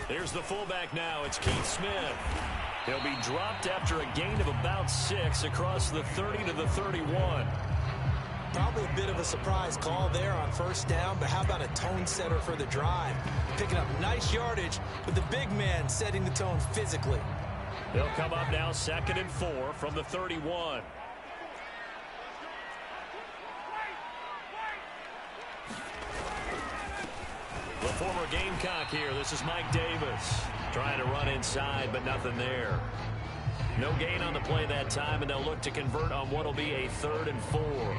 Here's the fullback now. It's Keith Smith. He'll be dropped after a gain of about 6 across the 30 to the 31. Probably a bit of a surprise call there on first down, but how about a tone setter for the drive? Picking up nice yardage with the big man setting the tone physically. They'll come up now 2nd and 4 from the 31. The former Gamecock here. This is Mike Davis. Trying to run inside, but nothing there. No gain on the play that time, and they'll look to convert on what will be a 3rd and 4.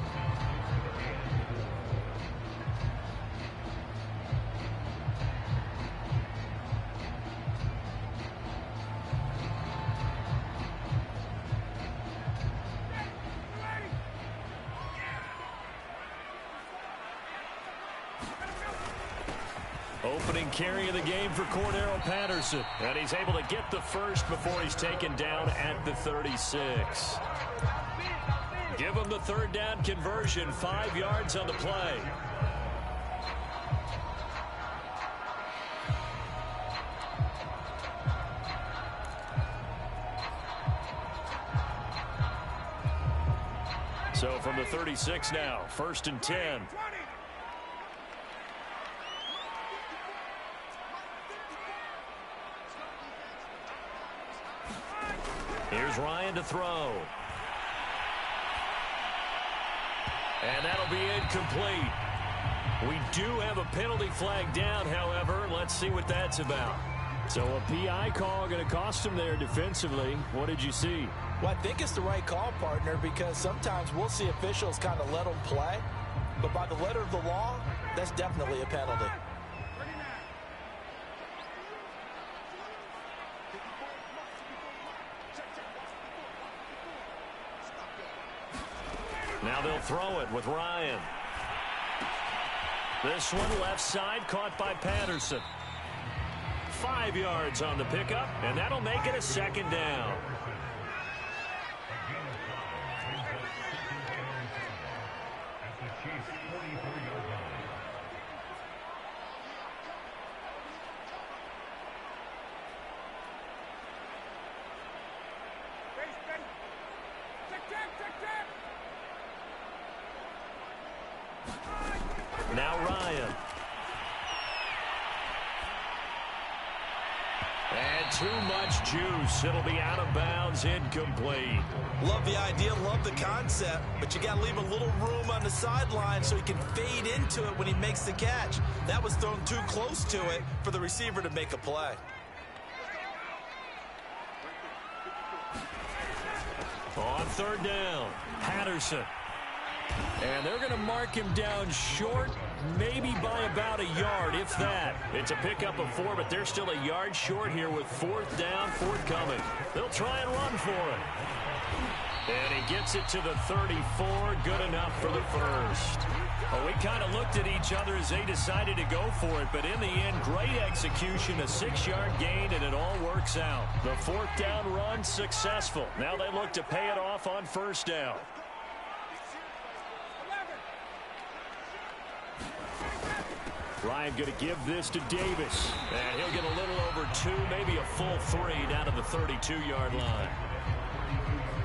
Opening carry of the game for Cordero Patterson. And he's able to get the first before he's taken down at the 36. Give him the 3rd down conversion. 5 yards on the play. So from the 36 now, 1st and 10. Here's Ryan to throw. And that'll be incomplete. We do have a penalty flag down, however. Let's see what that's about. So a PI call going to cost him there defensively. What did you see? Well, I think it's the right call, partner, because sometimes we'll see officials kind of let them play. But by the letter of the law, that's definitely a penalty. Now they'll throw it with Ryan. This one left side caught by Patterson. 5 yards on the pickup, and that'll make it a 2nd down. Now Ryan. And too much juice. It'll be out of bounds, incomplete. Love the idea, love the concept, but you got to leave a little room on the sideline so he can fade into it when he makes the catch. That was thrown too close to it for the receiver to make a play. On 3rd down, Patterson. And they're going to mark him down short, maybe by about a yard, if that. It's a pickup of 4, but they're still a yard short here with 4th down forthcoming. They'll try and run for it. And he gets it to the 34. Good enough for the first. Well, we kind of looked at each other as they decided to go for it, but in the end, great execution, a 6-yard gain, and it all works out. The 4th down run successful. Now they look to pay it off on 1st down. Ryan going to give this to Davis. And he'll get a little over 2, maybe a full 3 down to the 32-yard line.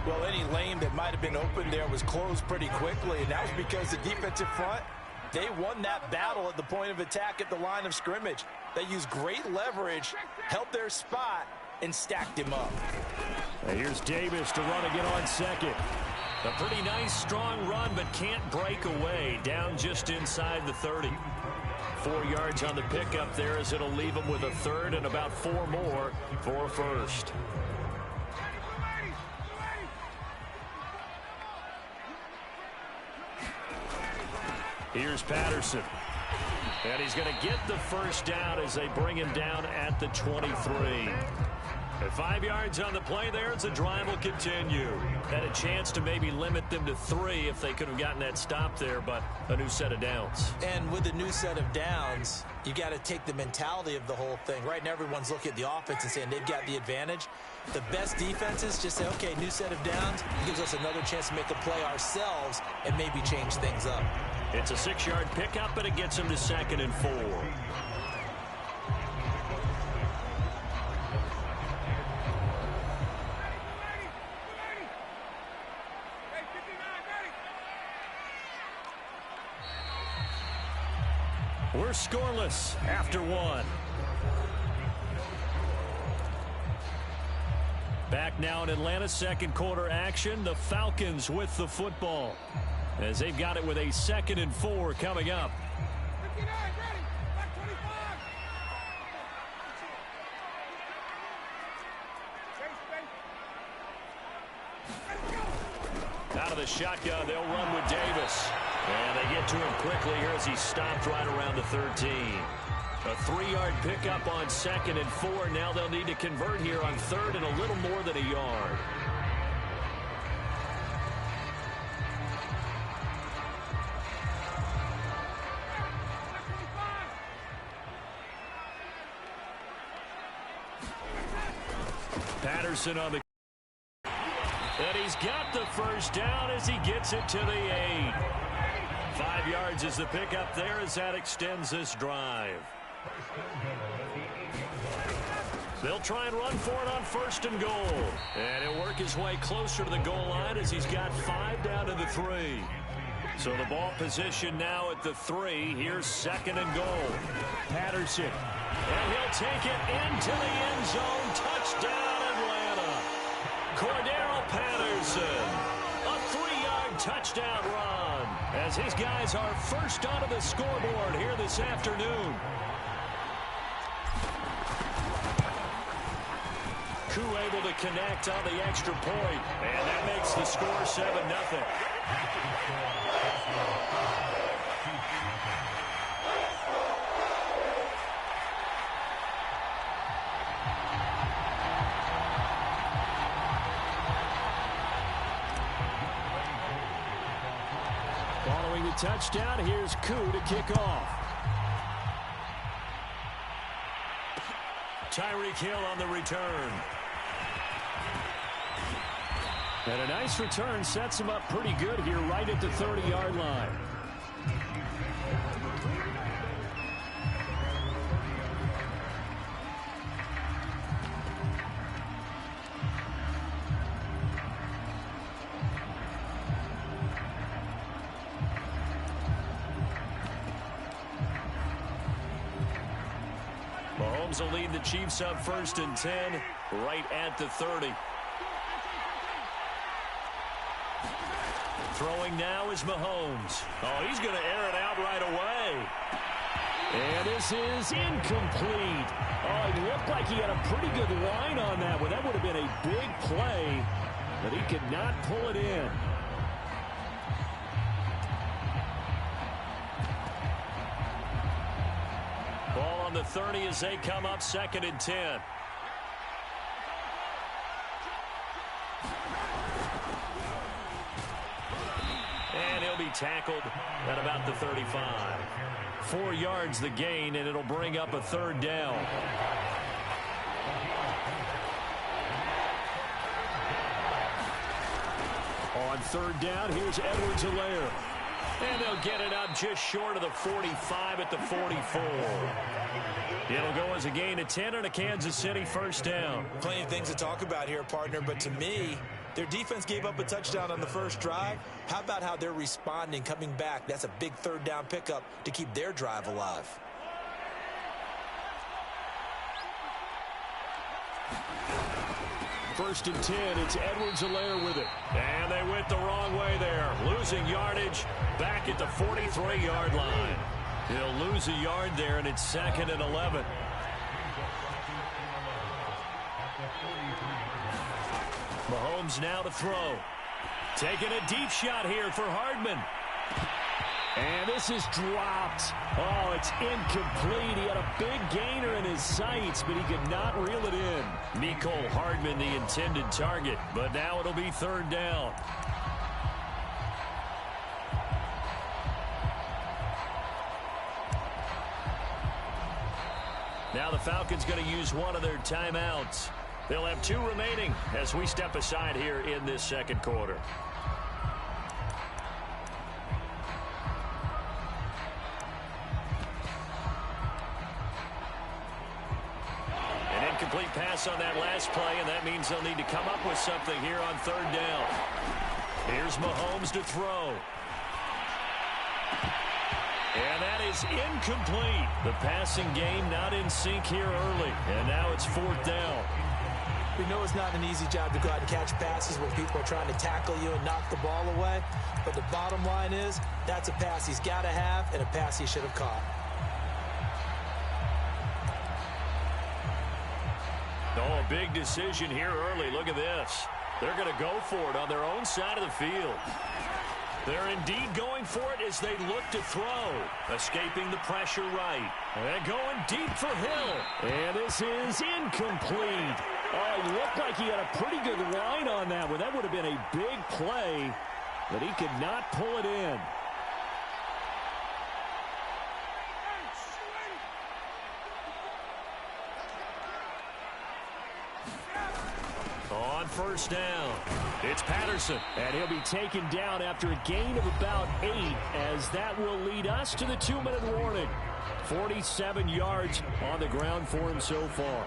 Well, any lane that might have been open there was closed pretty quickly, and that was because the defensive front, they won that battle at the point of attack at the line of scrimmage. They used great leverage, held their spot, and stacked him up. And here's Davis to run again on 2nd. A pretty nice, strong run, but can't break away. Down just inside the 30. 4 yards on the pickup there as it'll leave him with a 3rd and about 4 more for a first. Here's Patterson. And he's going to get the first down as they bring him down at the 23. At 5 yards on the play there, as the drive will continue. Had a chance to maybe limit them to 3 if they could have gotten that stop there, but a new set of downs. And with a new set of downs, you got to take the mentality of the whole thing. Right now, everyone's looking at the offense and saying they've got the advantage. The best defenses just say, okay, new set of downs. It gives us another chance to make a play ourselves and maybe change things up. It's a 6-yard pickup, but it gets them to 2nd and 4. We're scoreless after one. Back now in Atlanta, second quarter action. The Falcons with the football as they've got it with a 2nd and 4 coming up. Out of the shotgun, they'll run with Davis. And they get to him quickly here as he stopped right around the 13. A 3-yard pickup on 2nd and 4. Now they'll need to convert here on 3rd and a little more than a yard. Patterson on the... And he's got the first down as he gets it to the 8. 5 yards is the pickup there as that extends this drive. They'll try and run for it on 1st and goal. And he'll work his way closer to the goal line as he's got 5 down to the 3. So the ball position now at the 3. Here's 2nd and goal. Patterson. And he'll take it into the end zone. Touchdown, Atlanta. Cordero Patterson. A 3-yard touchdown run as his guys are first onto the scoreboard here this afternoon. Koo able to connect on the extra point, and that makes the score 7-0. Following the touchdown, here's Koo to kick off. Tyreek Hill on the return. And a nice return sets him up pretty good here right at the 30-yard line. Mahomes will lead the Chiefs up 1st and 10 right at the 30. Throwing now is Mahomes. Oh, he's going to air it out right away. And this is incomplete. Oh, it looked like he had a pretty good line on that one. That would have been a big play, but he could not pull it in. Ball on the 30 as they come up 2nd and 10. And he'll be tackled at about the 35. 4 yards the gain, and it'll bring up a 3rd down. On 3rd down, here's Edwards-Helaire. And they'll get it up just short of the 45 at the 44. It'll go as a gain of 10 and a Kansas City 1st down. Plenty of things to talk about here, partner, but to me, their defense gave up a touchdown on the first drive. How about how they're responding, coming back? That's a big 3rd down pickup to keep their drive alive. First and 10, it's Edwards-Helaire with it. And they went the wrong way there. Losing yardage back at the 43-yard line. He'll lose a yard there, and it's 2nd and 11. Mahomes now to throw. Taking a deep shot here for Hardman. And this is dropped. Oh, it's incomplete. He had a big gainer in his sights, but he could not reel it in. Mecole Hardman, the intended target, but now it'll be 3rd down. Now the Falcons going to use one of their timeouts. They'll have 2 remaining as we step aside here in this 2nd quarter. An incomplete pass on that last play, and that means they'll need to come up with something here on 3rd down. Here's Mahomes to throw. And that is incomplete. The passing game not in sync here early. And now it's 4th down. We know it's not an easy job to go out and catch passes when people are trying to tackle you and knock the ball away. But the bottom line is, that's a pass he's got to have and a pass he should have caught. Oh, a big decision here early. Look at this. They're going to go for it on their own side of the field. They're indeed going for it as they look to throw. Escaping the pressure right. And going deep for Hill. And this is incomplete. Oh, it looked like he had a pretty good line on that one. That would have been a big play, but he could not pull it in. On 1st down, it's Patterson, and he'll be taken down after a gain of about 8, as that will lead us to the 2-minute warning. 47 yards on the ground for him so far.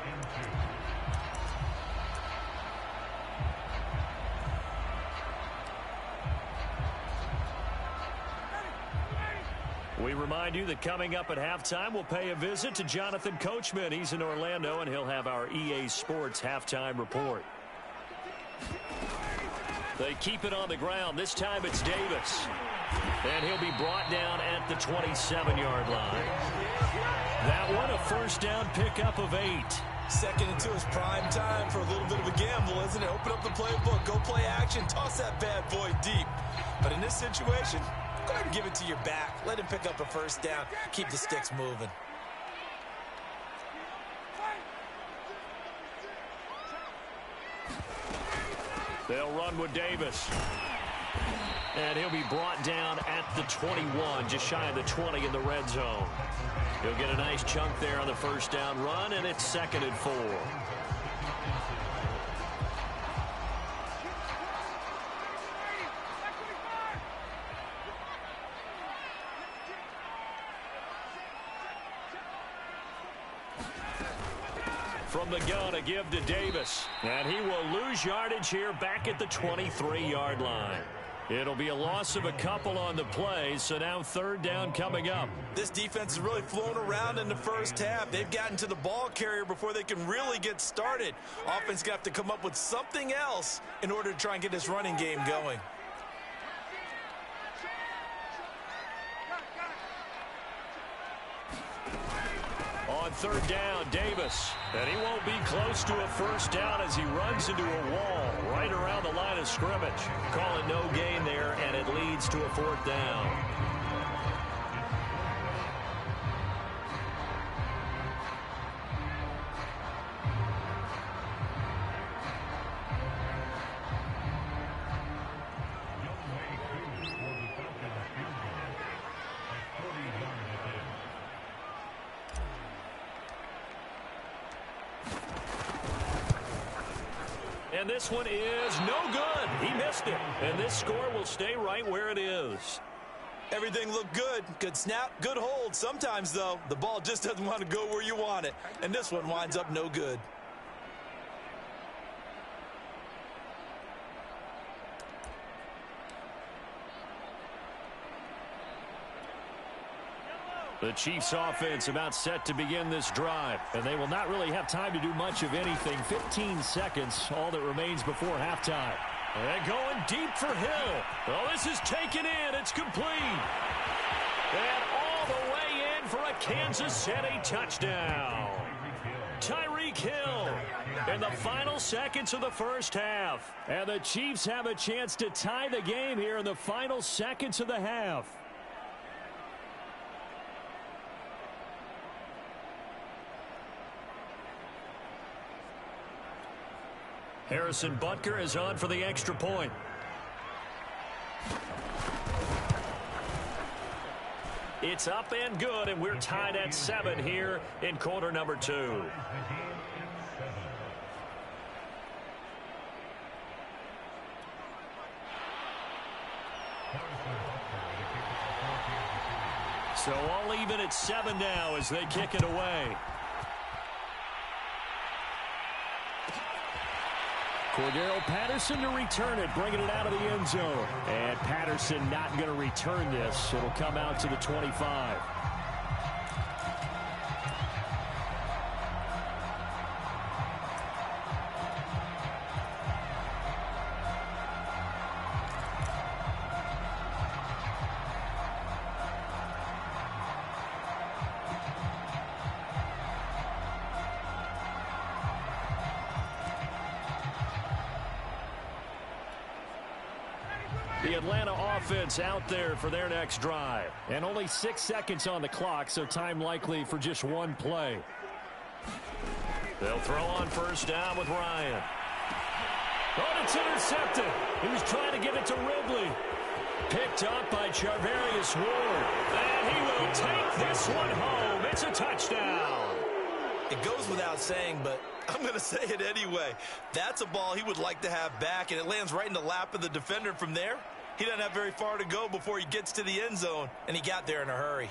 We remind you that coming up at halftime, we'll pay a visit to Jonathan Coachman. He's in Orlando, and he'll have our EA Sports halftime report. They keep it on the ground. This time it's Davis. And he'll be brought down at the 27-yard line. That one, a 1st down pickup of 8. Second and 2 is prime time for a little bit of a gamble, isn't it? Open up the playbook, go play action, toss that bad boy deep. But in this situation, go ahead and give it to your back. Let him pick up a 1st down. Keep the sticks moving. They'll run with Davis. And he'll be brought down at the 21, just shy of the 20 in the red zone. He'll get a nice chunk there on the 1st down run, and it's 2nd and 4. From the gun, a give to Davis. And he will lose yardage here back at the 23-yard line. It'll be a loss of a couple on the play, so now 3rd down coming up. This defense is really flown around in the first half. They've gotten to the ball carrier before they can really get started. Offense going to have to come up with something else in order to try and get this running game going. On 3rd down, Davis. And he won't be close to a 1st down as he runs into a wall right around the line of scrimmage. Call it no gain there, and it leads to a 4th down. And this one is no good. He missed it. And this score will stay right where it is. Everything looked good. Good snap, good hold. Sometimes, though, the ball just doesn't want to go where you want it. And this one winds up no good. The Chiefs offense about set to begin this drive, and they will not really have time to do much of anything. 15 seconds, all that remains before halftime. And going deep for Hill. Oh, this is taken in. It's complete. And all the way in for a Kansas City touchdown. Tyreek Hill in the final seconds of the first half. And the Chiefs have a chance to tie the game here in the final seconds of the half. Harrison Butker is on for the extra point. It's up and good, and we're tied at 7 here in quarter number 2. So all even at 7 now as they kick it away. Cordero Patterson to return it, bringing it out of the end zone. And Patterson not going to return this. It'll come out to the 25. The Atlanta offense out there for their next drive. And only 6 seconds on the clock, so time likely for just one play. They'll throw on first down with Ryan. Oh, it's intercepted. He was trying to get it to Ridley. Picked up by Charvarius Ward. And he will take this one home. It's a touchdown. It goes without saying, but I'm going to say it anyway. That's a ball he would like to have back, and it lands right in the lap of the defender from there. He doesn't have very far to go before he gets to the end zone, and he got there in a hurry.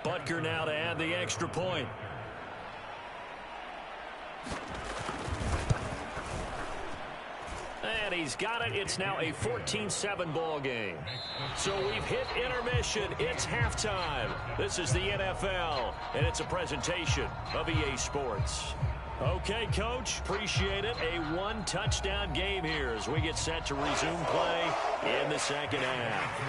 Butker now to add the extra point. And he's got it. It's now a 14-7 ball game. So we've hit intermission. It's halftime. This is the NFL, and it's a presentation of EA Sports. Okay, Coach, appreciate it. A one-touchdown game here as we get set to resume play in the second half.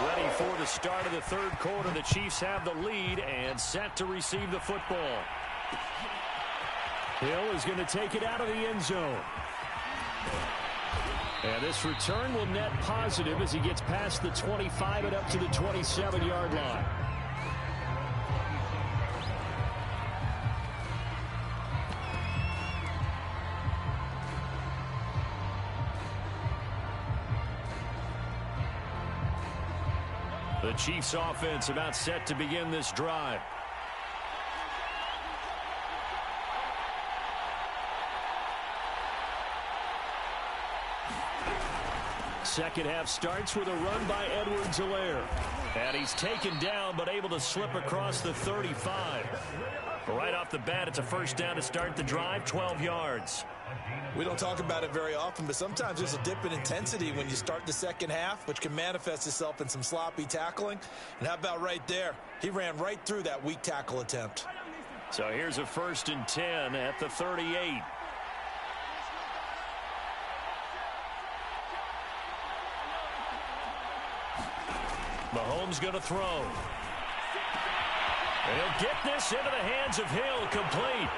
Ready for the start of the third quarter. The Chiefs have the lead and set to receive the football. Hill is going to take it out of the end zone. And this return will net positive as he gets past the 25 and up to the 27-yard line. The Chiefs offense about set to begin this drive. Second half starts with a run by Edwards-Helaire. And he's taken down but able to slip across the 35. Right off the bat, it's a first down to start the drive, 12 yards. We don't talk about it very often, but sometimes there's a dip in intensity when you start the second half, which can manifest itself in some sloppy tackling. And how about right there? He ran right through that weak tackle attempt. So here's a 1st and 10 at the 38. Mahomes going to throw. And he'll get this into the hands of Hill, complete.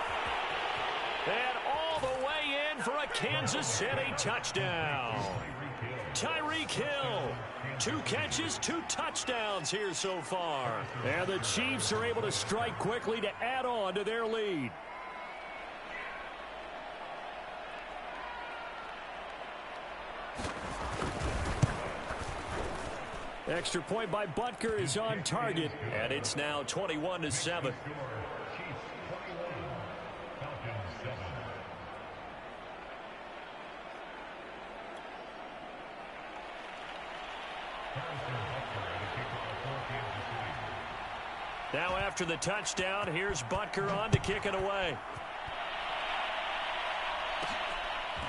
And all the way in for a Kansas City touchdown. Tyreek Hill, 2 catches, 2 touchdowns here so far. And the Chiefs are able to strike quickly to add on to their lead. Extra point by Butker is on target, and it's now 21-7. Now after the touchdown, here's Butker on to kick it away.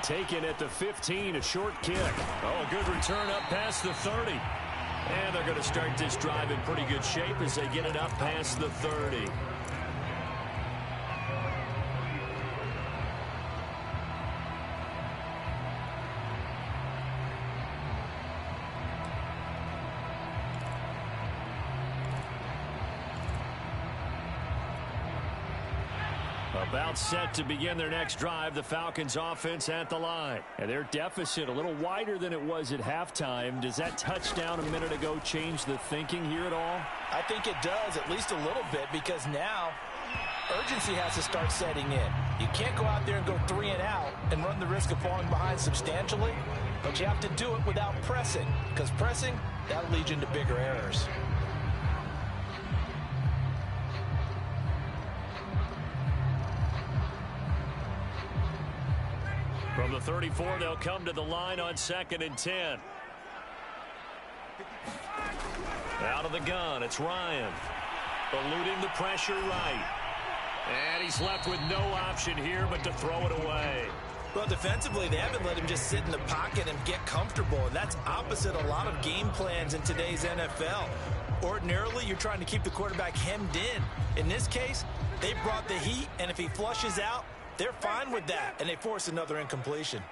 Taken at the 15, a short kick. Oh, a good return up past the 30. And they're going to start this drive in pretty good shape as they get it up past the 30. About set to begin their next drive, the Falcons offense at the line. And their deficit a little wider than it was at halftime. Does that touchdown a minute ago change the thinking here at all? I think it does, at least a little bit, because now urgency has to start setting in. You can't go out there and go 3 and out and run the risk of falling behind substantially, but you have to do it without pressing, because pressing, that'll lead you into bigger errors. From the 34, they'll come to the line on 2nd and 10. Out of the gun, it's Ryan. Eluding the pressure right. And he's left with no option here but to throw it away. Well, defensively, they haven't let him just sit in the pocket and get comfortable. And that's opposite a lot of game plans in today's NFL. Ordinarily, you're trying to keep the quarterback hemmed in. In this case, they brought the heat, and if he flushes out, they're fine with that, and they force another incompletion.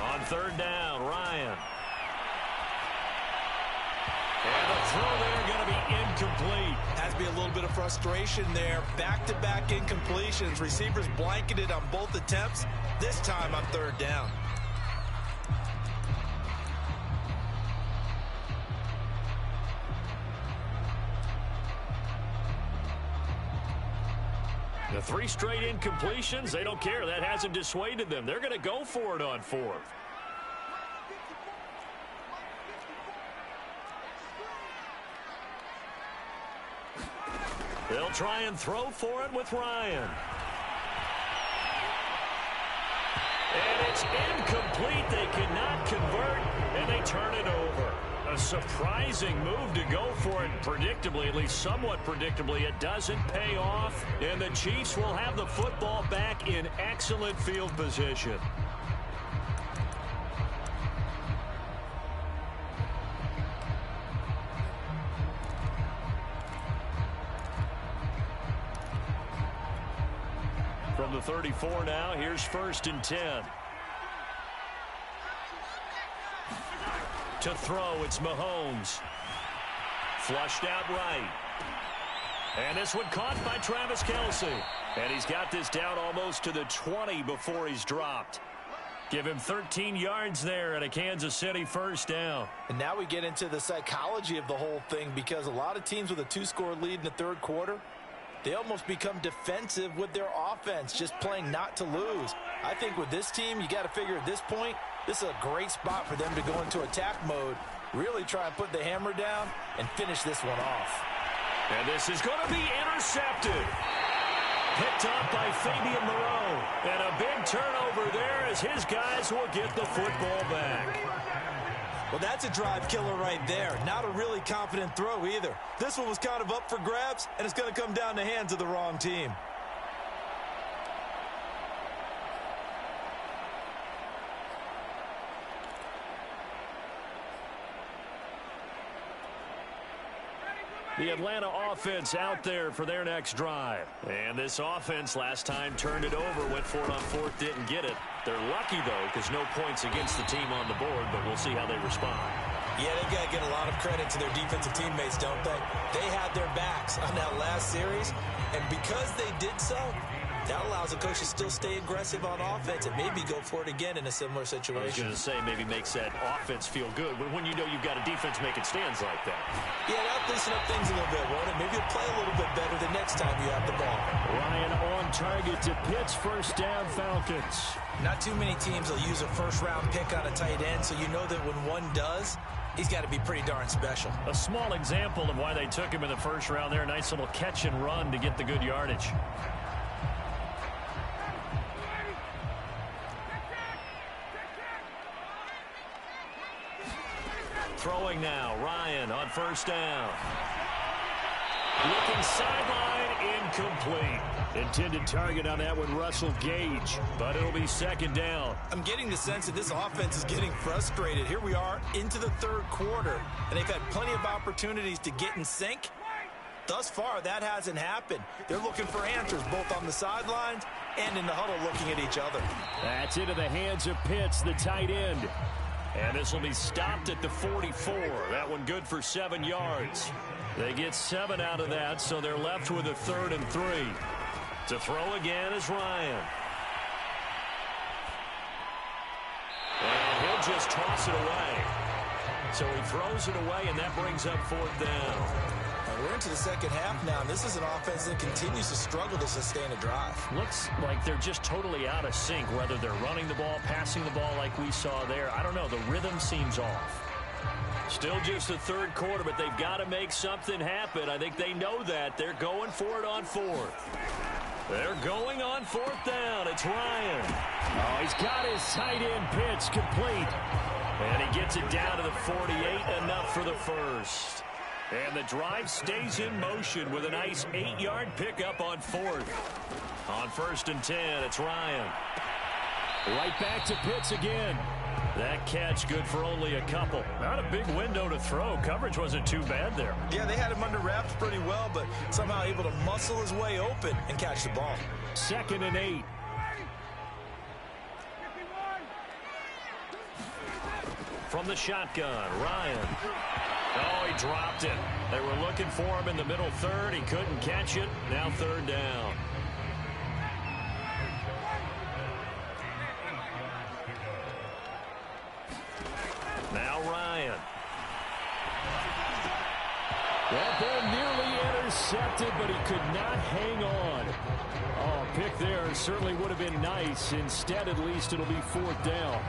On third down, Ryan. And the throw there going to be incomplete. Has to be a little bit of frustration there. Back-to-back incompletions. Receivers blanketed on both attempts, this time on third down. The 3 straight incompletions, they don't care. That hasn't dissuaded them. They're going to go for it on 4th. They'll try and throw for it with Ryan. And it's incomplete. They cannot convert, and they turn it over. A surprising move to go for it. Predictably, at least somewhat predictably, it doesn't pay off. And the Chiefs will have the football back in excellent field position. From the 34 now, here's 1st and 10. To throw, it's Mahomes. Flushed out right. And this one caught by Travis Kelce. And he's got this down almost to the 20 before he's dropped. Give him 13 yards there and a Kansas City 1st down. And now we get into the psychology of the whole thing, because a lot of teams with a 2-score lead in the 3rd quarter, they almost become defensive with their offense, just playing not to lose. I think with this team, you got to figure at this point, this is a great spot for them to go into attack mode, really try and put the hammer down and finish this one off. And this is going to be intercepted. Picked up by Fabian Moreau. And a big turnover there as his guys will get the football back. Well, that's a drive killer right there. Not a really confident throw either. This one was kind of up for grabs, and it's going to come down the hands of the wrong team. The Atlanta offense out there for their next drive. And this offense last time turned it over, went for it on 4th, didn't get it. They're lucky, though, because no points against the team on the board, but we'll see how they respond. Yeah, they've got to get a lot of credit to their defensive teammates, don't they? They had their backs on that last series, and because they did so, that allows the coach to still stay aggressive on offense and maybe go for it again in a similar situation. I was going to say, maybe makes that offense feel good, but when you know you've got a defense making stands like that. Yeah, that'll loosen up things a little bit, won't it? Maybe you'll play a little bit better the next time you have the ball. Ryan on target to Pitts, 1st down Falcons. Not too many teams will use a 1st-round pick on a tight end, so you know that when one does, he's got to be pretty darn special. A small example of why they took him in the 1st round there. A nice little catch and run to get the good yardage. Throwing now, Ryan on 1st down. Looking sideline, incomplete. Intended target on that one, Russell Gage, but it'll be 2nd down. I'm getting the sense that this offense is getting frustrated. Here we are into the 3rd quarter, and they've had plenty of opportunities to get in sync. Thus far, that hasn't happened. They're looking for answers both on the sidelines and in the huddle looking at each other. That's into the hands of Pitts, the tight end. And this will be stopped at the 44. That one good for 7 yards. They get 7 out of that, so they're left with a 3rd and 3. To throw again is Ryan. And he'll just toss it away. So he throws it away, and that brings up 4th down. We're into the 2nd half now, and this is an offense that continues to struggle to sustain a drive. Looks like they're just totally out of sync, whether they're running the ball, passing the ball like we saw there. I don't know. The rhythm seems off. Still just the 3rd quarter, but they've got to make something happen. I think they know that. They're going for it on 4th. They're going on 4th down. It's Ryan. Oh, he's got his tight end Pitts complete. And he gets it down to the 48, enough for the first. And the drive stays in motion with a nice 8-yard pickup on fourth. On 1st and 10, it's Ryan. Right back to Pitts again. That catch good for only a couple. Not a big window to throw. Coverage wasn't too bad there. Yeah, they had him under wraps pretty well, but somehow able to muscle his way open and catch the ball. 2nd and 8. From the shotgun, Ryan. Oh, he dropped it. They were looking for him in the middle third. He couldn't catch it. Now 3rd down. Now Ryan. That ball nearly intercepted, but he could not hang on. Oh, pick there certainly would have been nice. Instead, at least it'll be 4th down.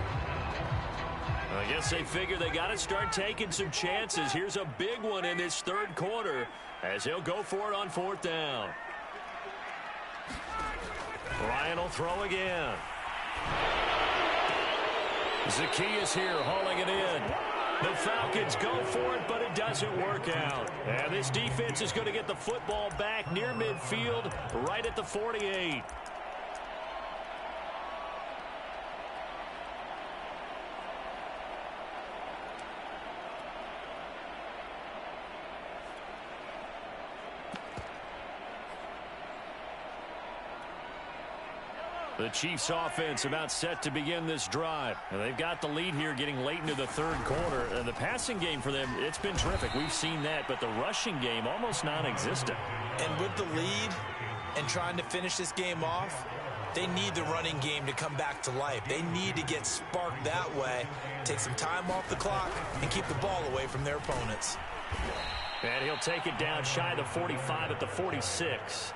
I guess they figure they got to start taking some chances. Here's a big one in this 3rd quarter as he'll go for it on 4th down. Ryan will throw again. Zacchaeus here hauling it in. The Falcons go for it, but it doesn't work out. And this defense is going to get the football back near midfield, right at the 48. The Chiefs offense about set to begin this drive. And they've got the lead here getting late into the 3rd quarter. And the passing game for them, it's been terrific. We've seen that, but the rushing game almost non-existent. And with the lead and trying to finish this game off, they need the running game to come back to life. They need to get sparked that way, take some time off the clock, and keep the ball away from their opponents. And he'll take it down shy of the 45 at the 46.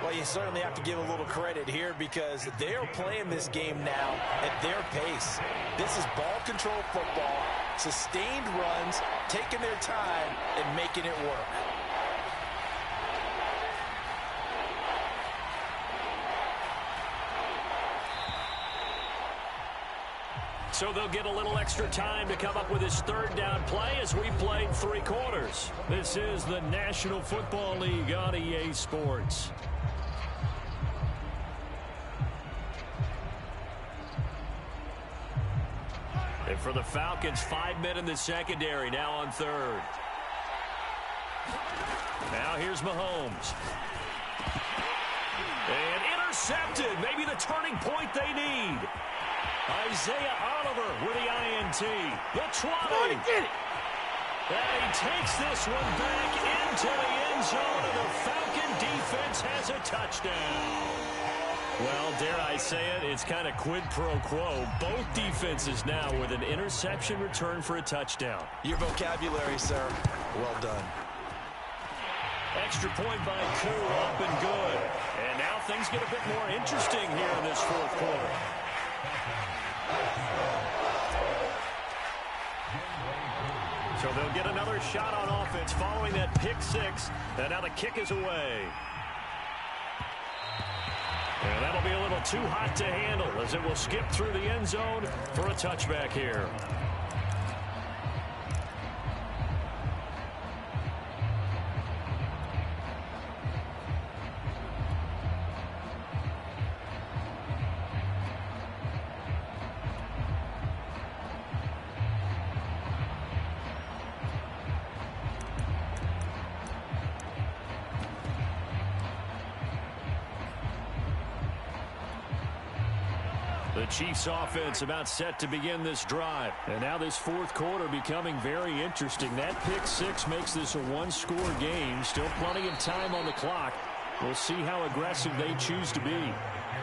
Well, you certainly have to give a little credit here because they're playing this game now at their pace. This is ball control football, sustained runs, taking their time, and making it work. So they'll get a little extra time to come up with his 3rd down play as we played 3 quarters. This is the National Football League on EA Sports. And for the Falcons, 5 men in the secondary, now on 3rd. Now here's Mahomes. And intercepted, maybe the turning point they need. Isaiah Oliver with the INT. The 20. And he takes this one back into the end zone, and the Falcon defense has a touchdown. Well, dare I say it, it's kind of quid pro quo. Both defenses now with an interception return for a touchdown. Your vocabulary, sir. Well done. Extra point by Koo, up and good. And now things get a bit more interesting here in this 4th quarter. So they'll get another shot on offense following that pick 6. And now the kick is away. And that'll be a little too hot to handle as it will skip through the end zone for a touchback here. The Chiefs offense about set to begin this drive. And now this 4th quarter becoming very interesting. That pick 6 makes this a 1-score game. Still plenty of time on the clock. We'll see how aggressive they choose to be.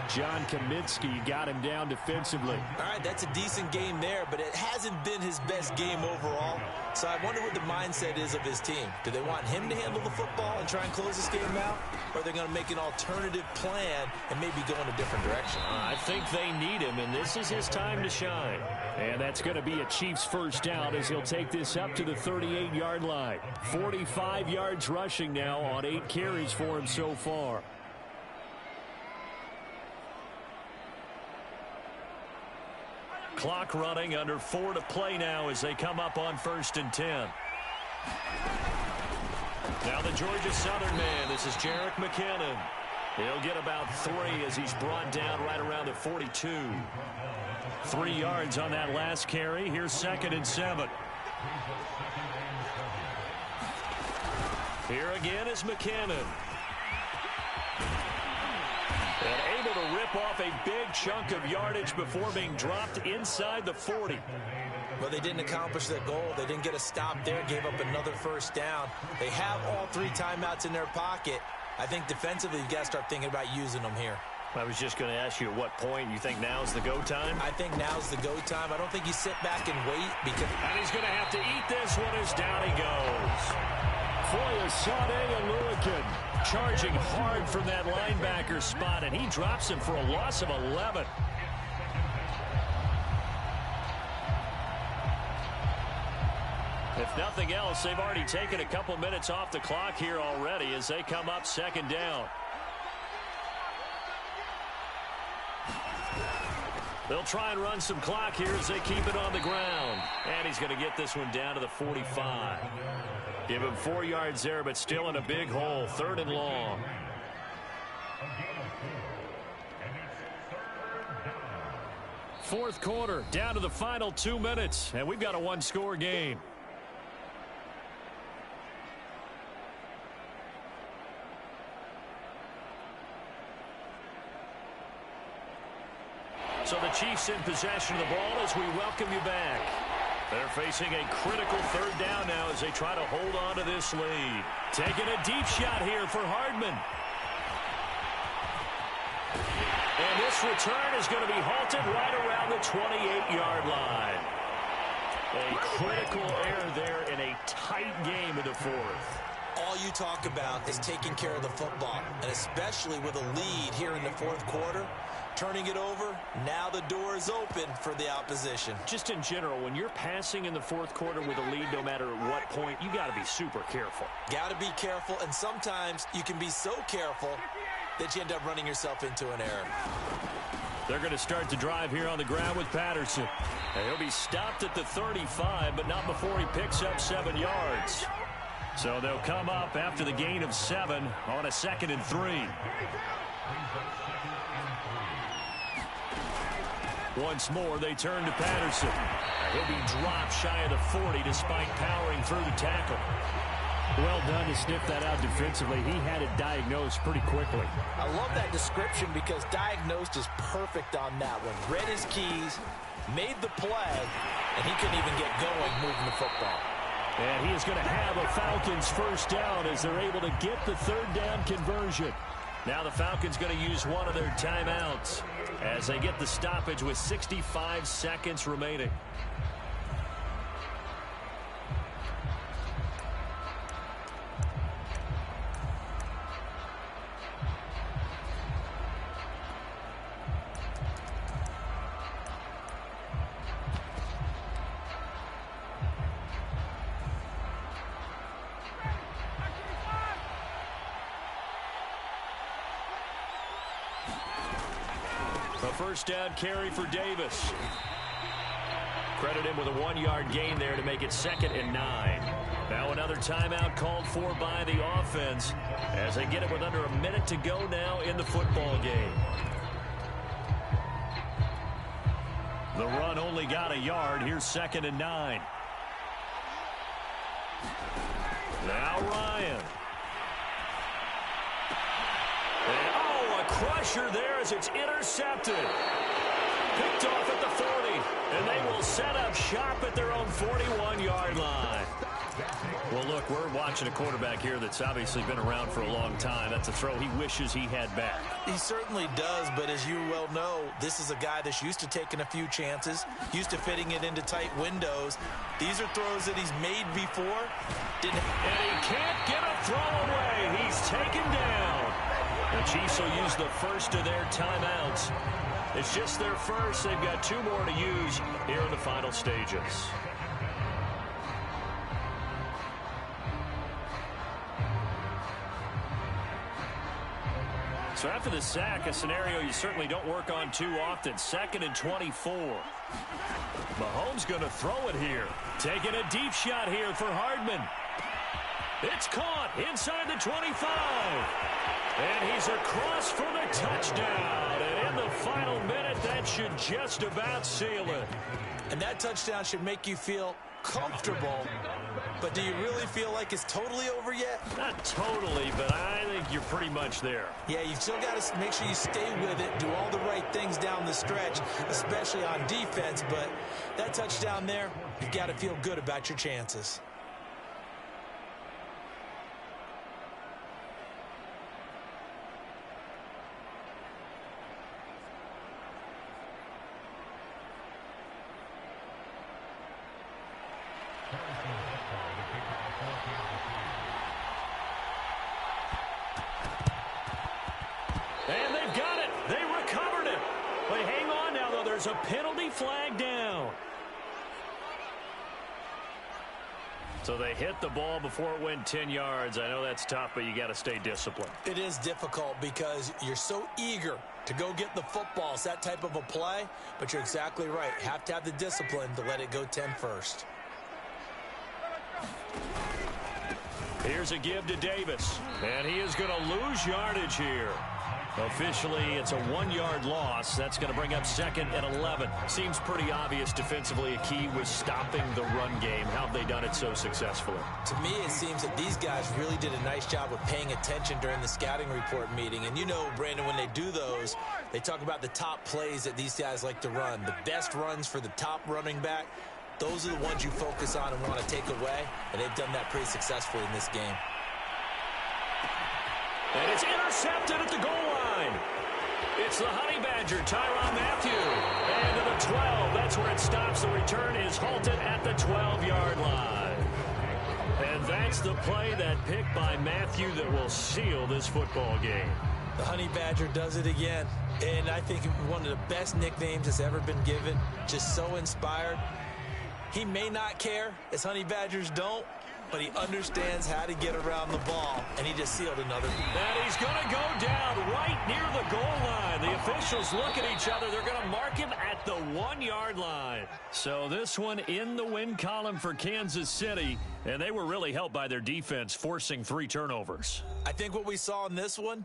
John Kaminsky got him down defensively. All right, that's a decent game there, but it hasn't been his best game overall. So I wonder what the mindset is of his team. Do they want him to handle the football and try and close this game out? Or are they going to make an alternative plan and maybe go in a different direction? I think they need him, and this is his time to shine. And that's going to be a Chiefs 1st down as he'll take this up to the 38-yard line. 45 yards rushing now on 8 carries for him so far. Clock running, under 4 to play now as they come up on 1st and 10. Now the Georgia Southern man. This is Jerick McKinnon. He'll get about 3 as he's brought down right around the 42. 3 yards on that last carry. Here's 2nd and 7. Here again is McKinnon. And able to rip off a big chunk of yardage before being dropped inside the 40. Well, they didn't accomplish their goal. They didn't get a stop there, gave up another 1st down. They have all 3 timeouts in their pocket. I think defensively, you've got to start thinking about using them here. I was just going to ask you at what point you think now's the go time? I think now's the go time. I don't think you sit back and wait because... And he's going to have to eat this one as down he goes. Foyesade Oluokun charging hard from that linebacker spot, and he drops him for a loss of 11. If nothing else, they've already taken a couple minutes off the clock here already as they come up 2nd down. They'll try and run some clock here as they keep it on the ground. And he's going to get this one down to the 45. Give him 4 yards there, but still in a big hole. 3rd and long. Fourth quarter, down to the final 2 minutes, and we've got a 1-score game. So the Chiefs in possession of the ball as we welcome you back. They're facing a critical 3rd down now as they try to hold on to this lead. Taking a deep shot here for Hardman. And this return is going to be halted right around the 28-yard line. A critical error there in a tight game in the 4th. All you talk about is taking care of the football, and especially with a lead here in the 4th quarter. Turning it over, now the door is open for the opposition. Just in general, when you're passing in the 4th quarter with a lead, no matter at what point, you got to be super careful. Got to be careful, and sometimes you can be so careful that you end up running yourself into an error. They're going to start the drive here on the ground with Patterson. And he'll be stopped at the 35, but not before he picks up 7 yards. So they'll come up after the gain of 7 on a 2nd and 3. Once more, they turn to Patterson. He'll be dropped shy of the 40 despite powering through the tackle. Well done to sniff that out defensively. He had it diagnosed pretty quickly. I love that description because diagnosed is perfect on that one. Read his keys, made the play, and he couldn't even get going moving the football. And he is going to have a Falcons 1st down as they're able to get the 3rd down conversion. Now the Falcons going to use one of their timeouts as they get the stoppage with 65 seconds remaining. A 1st down carry for Davis. Credit him with a 1-yard gain there to make it 2nd and 9. Now another timeout called for by the offense as they get it with under a minute to go now in the football game. The run only got a yard. Here's 2nd and 9. Now Ryan. Crusher there as it's intercepted. Picked off at the 40, and they will set up shop at their own 41-yard line. Well, look, we're watching a quarterback here that's obviously been around for a long time. That's a throw he wishes he had back. He certainly does, but as you well know, this is a guy that's used to taking a few chances, used to fitting it into tight windows. These are throws that he's made before. And he can't get a throw away. He's taken down. The Chiefs will use the first of their timeouts. It's just their first. They've got 2 more to use here in the final stages. So after the sack, a scenario you certainly don't work on too often. 2nd and 24. Mahomes going to throw it here. Taking a deep shot here for Hardman. It's caught inside the 25. And he's across for the touchdown. And in the final minute, that should just about seal it. And that touchdown should make you feel comfortable. But do you really feel like it's totally over yet? Not totally, but I think you're pretty much there. Yeah, you've still got to make sure you stay with it, do all the right things down the stretch, especially on defense. But that touchdown there, you've got to feel good about your chances. And they've got it. They recovered it. But hang on now, though. There's a penalty flag down. So they hit the ball before it went 10 yards. I know that's tough, but you got to stay disciplined. It is difficult because you're so eager to go get the football. It's that type of a play, but you're exactly right. You have to have the discipline to let it go 10 first. Here's a give to Davis, and he is going to lose yardage here. Officially, it's a 1-yard loss. That's going to bring up 2nd and 11. Seems pretty obvious defensively a key was stopping the run game. How have they done it so successfully? To me, it seems that these guys really did a nice job of paying attention during the scouting report meeting. And you know, Brandon, when they do those, they talk about the top plays that these guys like to run. The best runs for the top running back, those are the ones you focus on and want to take away. And they've done that pretty successfully in this game. And it's intercepted at the goal line. It's the Honey Badger, Tyrann Mathieu. And to the 12. That's where it stops. The return is halted at the 12-yard line. And that's the play, that pick by Mathieu, that will seal this football game. The Honey Badger does it again. And I think one of the best nicknames that's ever been given. Just so inspired. He may not care, as Honey Badgers don't, but he understands how to get around the ball, and he just sealed another. And he's going to go down right near the goal line. The officials look at each other. They're going to mark him at the 1-yard line. So this one in the win column for Kansas City, and they were really helped by their defense, forcing 3 turnovers. I think what we saw in this one,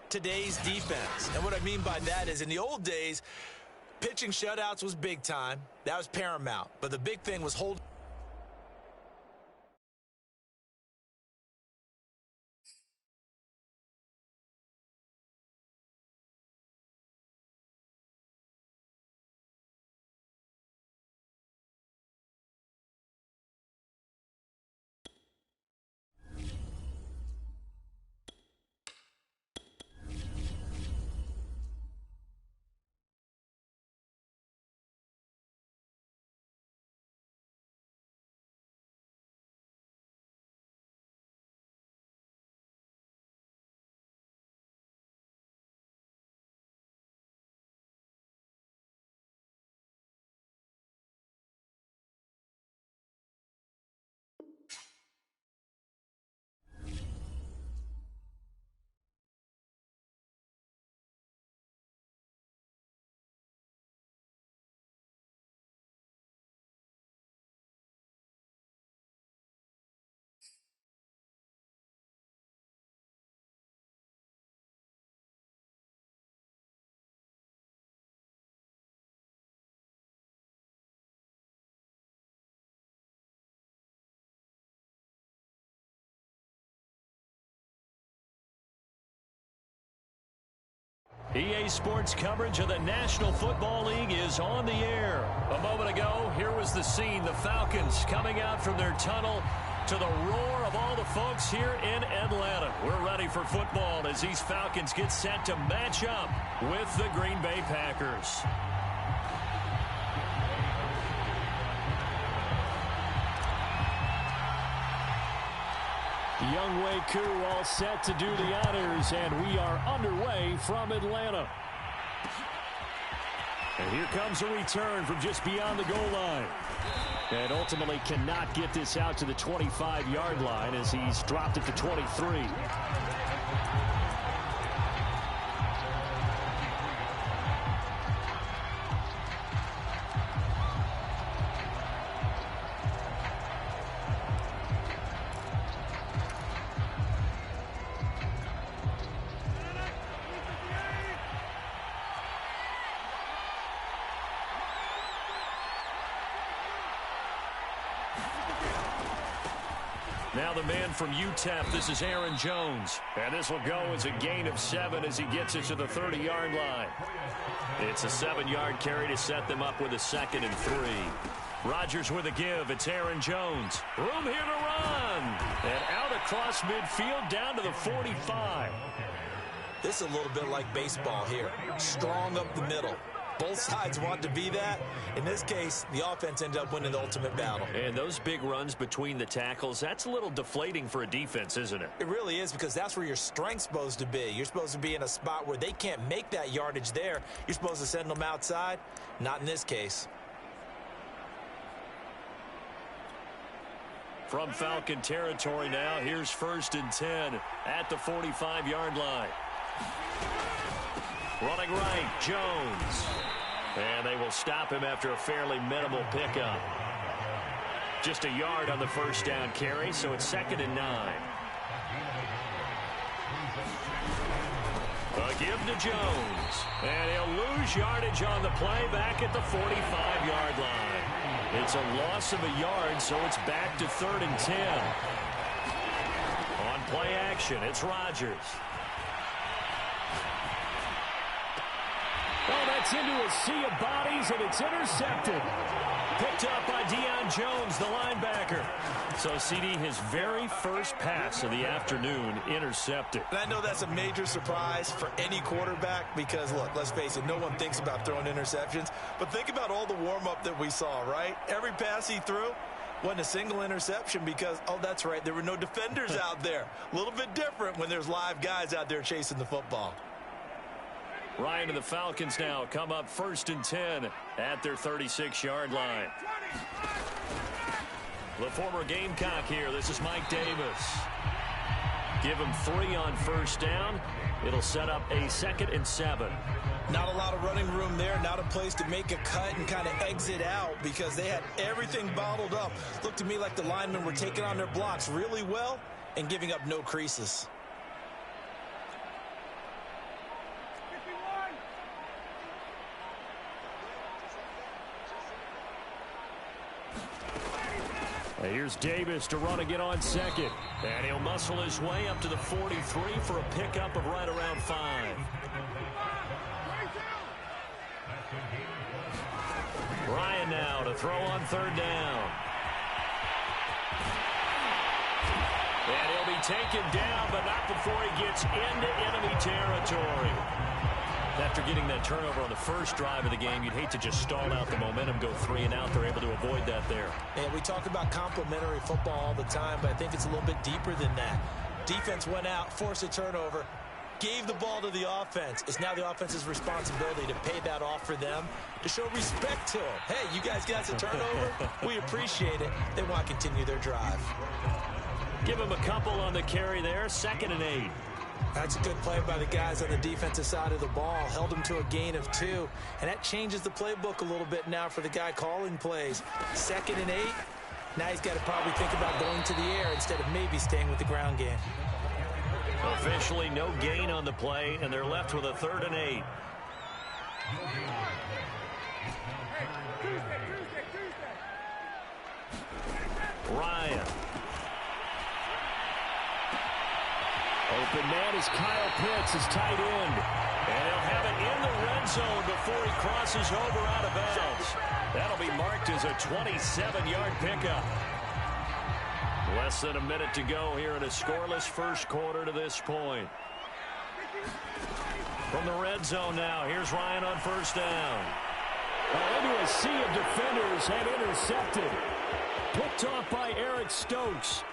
today's defense. And what I mean by that is in the old days, pitching shutouts was big time. That was paramount. But the big thing was holding. EA Sports coverage of the National Football League is on the air. A moment ago, here was the scene. The Falcons coming out from their tunnel to the roar of all the folks here in Atlanta. We're ready for football as these Falcons get set to match up with the Green Bay Packers. Younghoe Koo all set to do the honors, and we are underway from Atlanta. And here comes a return from just beyond the goal line. And ultimately cannot get this out to the 25-yard line as he's dropped it to 23. Now the man from UTEP, this is Aaron Jones. And this will go as a gain of 7 as he gets it to the 30-yard line. It's a 7-yard carry to set them up with a 2nd and 3. Rodgers with a give. It's Aaron Jones. Room here to run. And out across midfield down to the 45. This is a little bit like baseball here. Strong up the middle. Both sides want to be that. In this case, the offense ended up winning the ultimate battle. And those big runs between the tackles, that's a little deflating for a defense, isn't it? It really is, because that's where your strength's supposed to be. You're supposed to be in a spot where they can't make that yardage there. You're supposed to send them outside. Not in this case. From Falcon territory now, here's 1st and 10 at the 45-yard line. Running right, Jones. And they will stop him after a fairly minimal pickup. Just a yard on the 1st down carry, so it's 2nd and 9. A give to Jones. And he'll lose yardage on the play back at the 45-yard line. It's a loss of a yard, so it's back to 3rd and 10. On play action, it's Rodgers. Oh, that's into a sea of bodies, and it's intercepted. Picked up by Deion Jones, the linebacker. So, CD, his very first pass of the afternoon intercepted. And I know that's a major surprise for any quarterback because, look, let's face it, no one thinks about throwing interceptions. But think about all the warm-up that we saw, right? Every pass he threw wasn't a single interception because, oh, that's right, there were no defenders out there. A little bit different when there's live guys out there chasing the football. Ryan and the Falcons now come up 1st and 10 at their 36-yard line. The former Gamecock here. This is Mike Davis. Give him 3 on 1st down. It'll set up a 2nd and 7. Not a lot of running room there. Not a place to make a cut and kind of exit out because they had everything bottled up. Looked to me like the linemen were taking on their blocks really well and giving up no creases. Here's Davis to run again on 2nd. And he'll muscle his way up to the 43 for a pickup of right around 5. Ryan now to throw on 3rd down. And he'll be taken down, but not before he gets into enemy territory. After getting that turnover on the first drive of the game, you'd hate to just stall out the momentum, go 3 and out. They're able to avoid that there. And we talk about complementary football all the time, but I think it's a little bit deeper than that. Defense went out, forced a turnover, gave the ball to the offense. It's now the offense's responsibility to pay that off for them, to show respect to them. Hey, you guys got a turnover? We appreciate it. They want to continue their drive. Give them a couple on the carry there, 2nd and 8. That's a good play by the guys on the defensive side of the ball. Held them to a gain of 2. And that changes the playbook a little bit now for the guy calling plays. 2nd and 8. Now he's got to probably think about going to the air instead of maybe staying with the ground game. Officially no gain on the play, and they're left with a 3rd and 8. Ryan. Open man is Kyle Pitts, his tight end. And he'll have it in the red zone before he crosses over out of bounds. That'll be marked as a 27-yard pickup. Less than a minute to go here in a scoreless first quarter to this point. From the red zone now, here's Ryan on 1st down. Into a sea of defenders and intercepted. Picked off by Eric Stokes.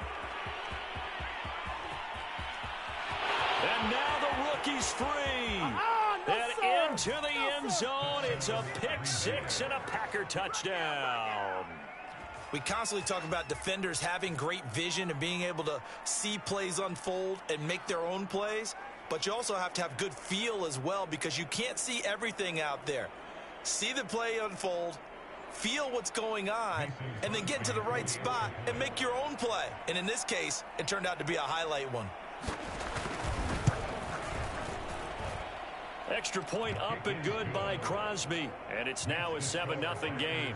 And now the rookie's free. And into the end zone. It's a pick 6 and a Packer touchdown. We constantly talk about defenders having great vision and being able to see plays unfold and make their own plays. But you also have to have good feel as well because you can't see everything out there. See the play unfold, feel what's going on, and then get into the right spot and make your own play. And in this case, it turned out to be a highlight one. Extra point up and good by Crosby. And it's now a 7-0 game.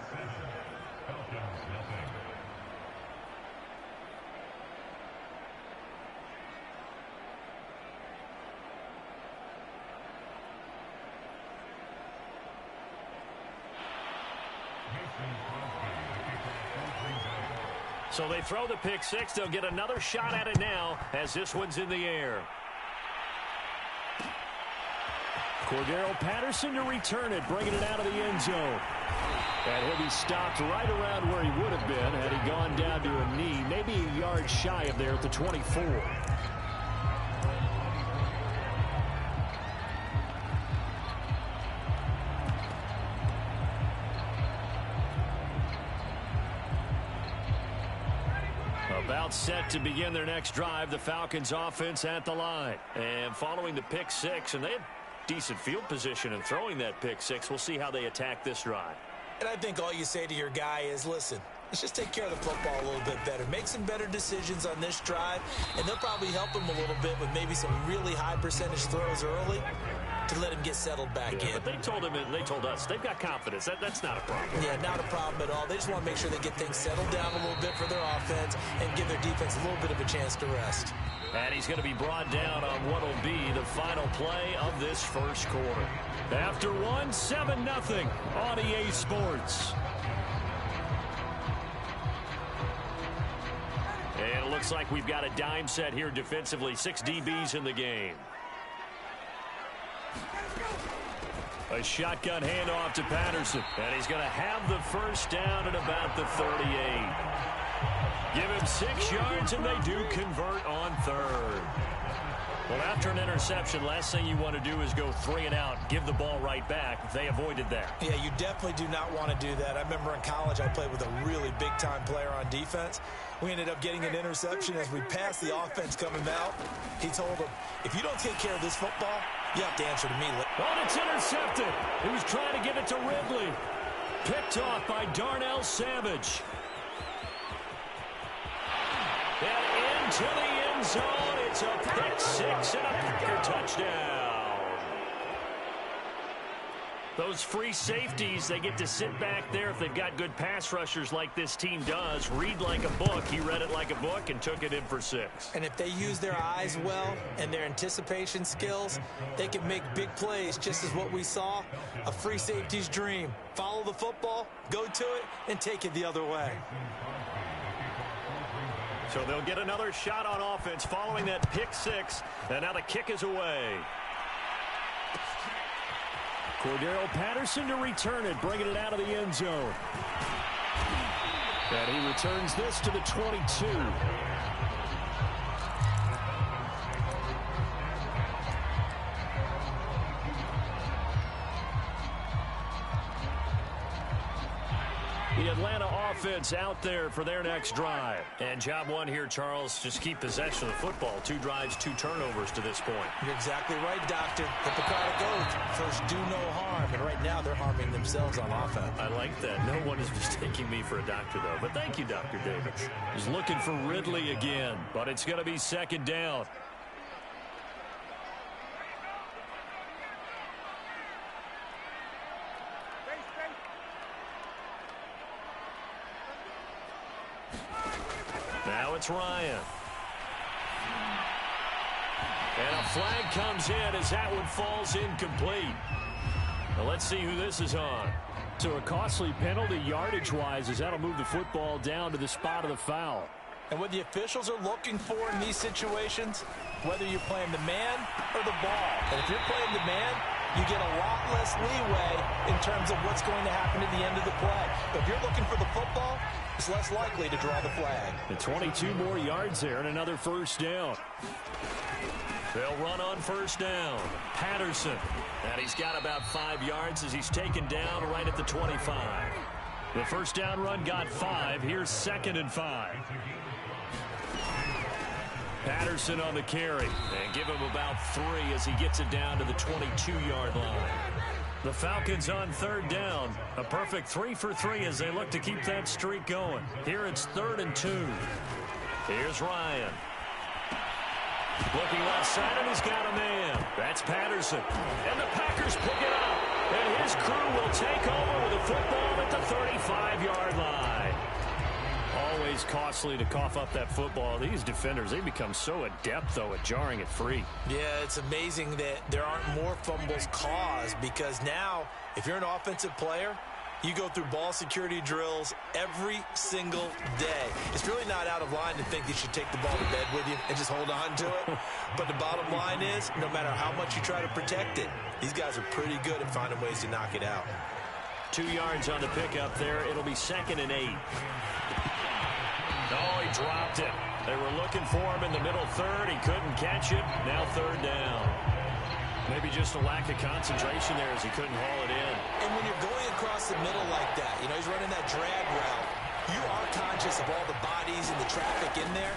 So they throw the pick six. They'll get another shot at it now as this one's in the air. Cordero Patterson to return it, bringing it out of the end zone. And he'll be stopped right around where he would have been had he gone down to a knee, maybe a yard shy of there at the 24. About set to begin their next drive, the Falcons offense at the line. And following the pick six, and they had decent field position in throwing that pick six. We'll see how they attack this drive. And I think all you say to your guy is, listen, let's just take care of the football a little bit better. Make some better decisions on this drive, and they'll probably help him a little bit with maybe some really high percentage throws early to let him get settled back in. But they told him, and they told us, they've got confidence. That's not a problem. Yeah, not a problem at all. They just want to make sure they get things settled down a little bit for their offense and give their defense a little bit of a chance to rest. And he's going to be brought down on what will be the final play of this first quarter. After 7-0 on EA Sports. And it looks like we've got a dime set here defensively. 6 DBs in the game. A shotgun handoff to Patterson. And he's going to have the first down at about the 38. Give him 6 yards, and they do convert on third. Well, after an interception, last thing you want to do is go 3 and out, give the ball right back. They avoided that. Yeah, you definitely do not want to do that. I remember in college I played with a really big-time player on defense. We ended up getting an interception as we passed the offense coming out. He told him, if you don't take care of this football, you have to answer to me. Oh, it's intercepted. He was trying to give it to Ridley. Picked off by Darnell Savage. And into the end zone. It's a pick six and a Packer touchdown. Those free safeties, they get to sit back there if they've got good pass rushers like this team does. Read like a book. He read it like a book and took it in for 6. And if they use their eyes well and their anticipation skills, they can make big plays, just as what we saw. A free safety's dream. Follow the football, go to it, and take it the other way. So they'll get another shot on offense following that pick six. And now the kick is away. Cordero Patterson to return it, bringing it out of the end zone. And he returns this to the 22. The Atlanta offense out there for their next drive. And job one here, Charles, just keep possession of the football. 2 drives, 2 turnovers to this point. You're exactly right, Doctor. Hippocratic oath. First, do no harm. And right now, they're harming themselves on offense. I like that. No one is mistaking me for a doctor, though. But thank you, Dr. Davis. He's looking for Ridley again. But it's going to be 2nd down. Now it's Ryan. And a flag comes in as that one falls incomplete. Now let's see who this is on. So a costly penalty yardage-wise as that'll move the football down to the spot of the foul. And what the officials are looking for in these situations, whether you're playing the man or the ball. And if you're playing the man, you get a lot less leeway in terms of what's going to happen at the end of the play. But if you're looking for the football, it's less likely to draw the flag. And 22 more yards there and another first down. They'll run on first down. Patterson. And he's got about 5 yards as he's taken down right at the 25. The first down run got 5. Here's 2nd and 5. Patterson on the carry. And give him about 3 as he gets it down to the 22-yard line. The Falcons on 3rd down. A perfect 3 for 3 as they look to keep that streak going. Here it's 3rd and 2. Here's Ryan. Looking left side, and he's got a man. That's Patterson. And the Packers pick it up. And his crew will take over with a football at the 35-yard line. Always costly to cough up that football. These defenders, they become so adept, though, at jarring it free. Yeah, it's amazing that there aren't more fumbles caused because now, if you're an offensive player, You go through ball security drills every single day. It's really not out of line to think you should take the ball to bed with you and just hold on to it. But the bottom line is, no matter how much you try to protect it, these guys are pretty good at finding ways to knock it out. 2 yards on the pickup there. It'll be 2nd and 8. Oh, he dropped it. They were looking for him in the middle third. He couldn't catch it. Now 3rd down. Maybe just a lack of concentration there as he couldn't haul it in. And when you're going across the middle like that, you know, he's running that drag route, you are conscious of all the bodies and the traffic in there.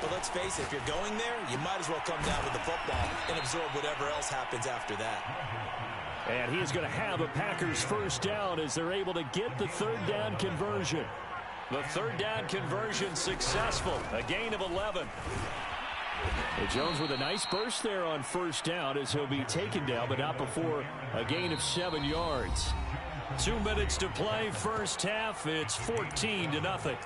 But let's face it, if you're going there, you might as well come down with the football and absorb whatever else happens after that. And he is going to have a Packers 1st down as they're able to get the 3rd down conversion. The 3rd down conversion successful. A gain of 11. And Jones with a nice burst there on 1st down as he'll be taken down, but not before a gain of 7 yards. 2 minutes to play, 1st half. It's 14-0.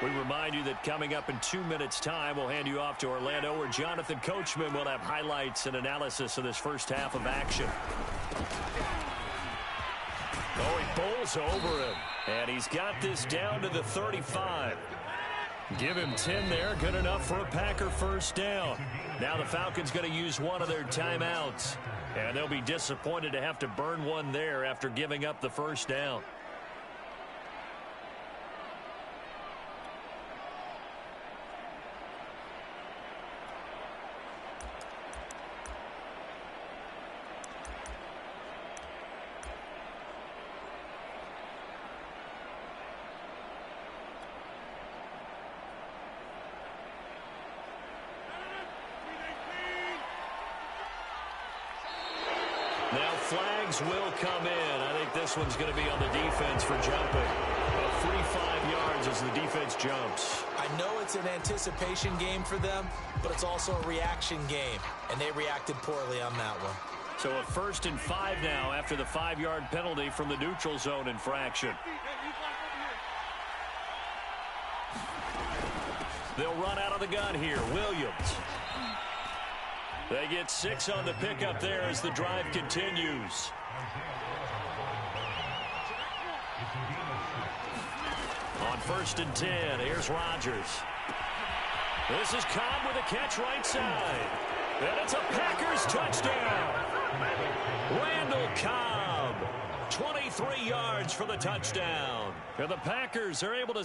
We remind you that coming up in 2 minutes' time, we'll hand you off to Orlando, where Jonathan Coachman will have highlights and analysis of this 1st half of action. Oh, he bowls over him, and he's got this down to the 35. Give him 10 there, good enough for a Packer 1st down. Now the Falcons going to use one of their timeouts, and they'll be disappointed to have to burn one there after giving up the 1st down. Now flags will come in. I think this one's going to be on the defense for jumping. About 45 yards as the defense jumps. I know it's an anticipation game for them, but it's also a reaction game, and they reacted poorly on that one. So a 1st and 5 now after the 5-yard penalty from the neutral zone infraction. They'll run out of the gun here. Williams. They get 6 on the pickup there as the drive continues. On 1st and 10, here's Rodgers. This is Cobb with a catch right side. And it's a Packers touchdown. Randall Cobb, 23 yards for the touchdown. And the Packers are able to